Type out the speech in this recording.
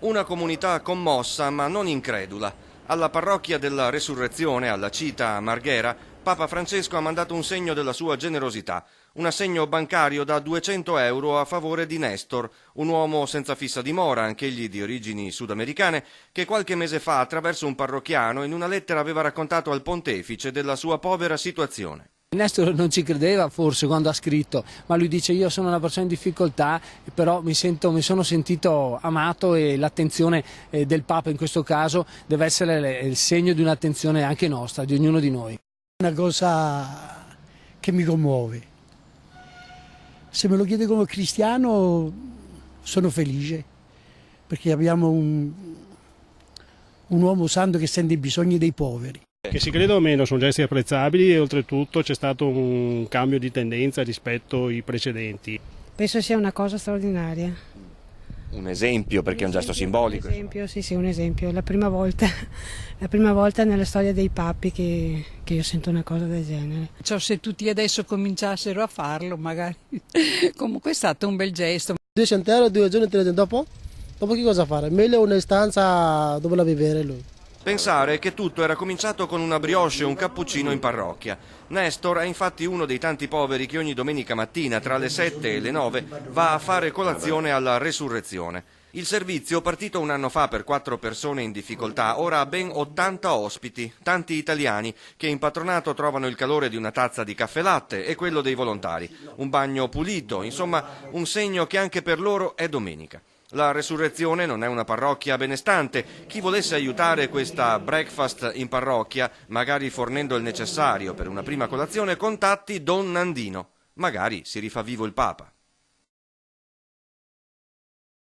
Una comunità commossa ma non incredula. Alla parrocchia della Resurrezione, alla Cita a Marghera, Papa Francesco ha mandato un segno della sua generosità, un assegno bancario da 200 euro a favore di Nestor, un uomo senza fissa dimora, anch'egli di origini sudamericane, che qualche mese fa attraverso un parrocchiano in una lettera aveva raccontato al pontefice della sua povera situazione. Nestor non ci credeva forse quando ha scritto, ma lui dice: io sono una persona in difficoltà, però mi sono sentito amato e l'attenzione del Papa in questo caso deve essere il segno di un'attenzione anche nostra, di ognuno di noi. Una cosa che mi commuove. Se me lo chiede come cristiano sono felice, perché abbiamo un uomo santo che sente i bisogni dei poveri. Che si creda o meno sono gesti apprezzabili e oltretutto c'è stato un cambio di tendenza rispetto ai precedenti. Penso sia una cosa straordinaria. Un esempio, perché è un gesto simbolico. Un esempio, sì, un esempio. La prima volta nella storia dei papi che io sento una cosa del genere. Cioè, se tutti adesso cominciassero a farlo, magari. Comunque è stato un bel gesto. 200 euro, 2 giorni, 3 giorni dopo? Dopo che cosa fare? Meglio una stanza dove la vivere lui. Pensare che tutto era cominciato con una brioche e un cappuccino in parrocchia. Nestor è infatti uno dei tanti poveri che ogni domenica mattina tra le 7 e le 9 va a fare colazione alla Resurrezione. Il servizio, partito un anno fa per 4 persone in difficoltà, ora ha ben 80 ospiti, tanti italiani, che in patronato trovano il calore di una tazza di caffè latte e quello dei volontari. Un bagno pulito, insomma un segno che anche per loro è domenica. La Resurrezione non è una parrocchia benestante. Chi volesse aiutare questa breakfast in parrocchia, magari fornendo il necessario per una prima colazione, contatti Don Nandino. Magari si rifà vivo il Papa.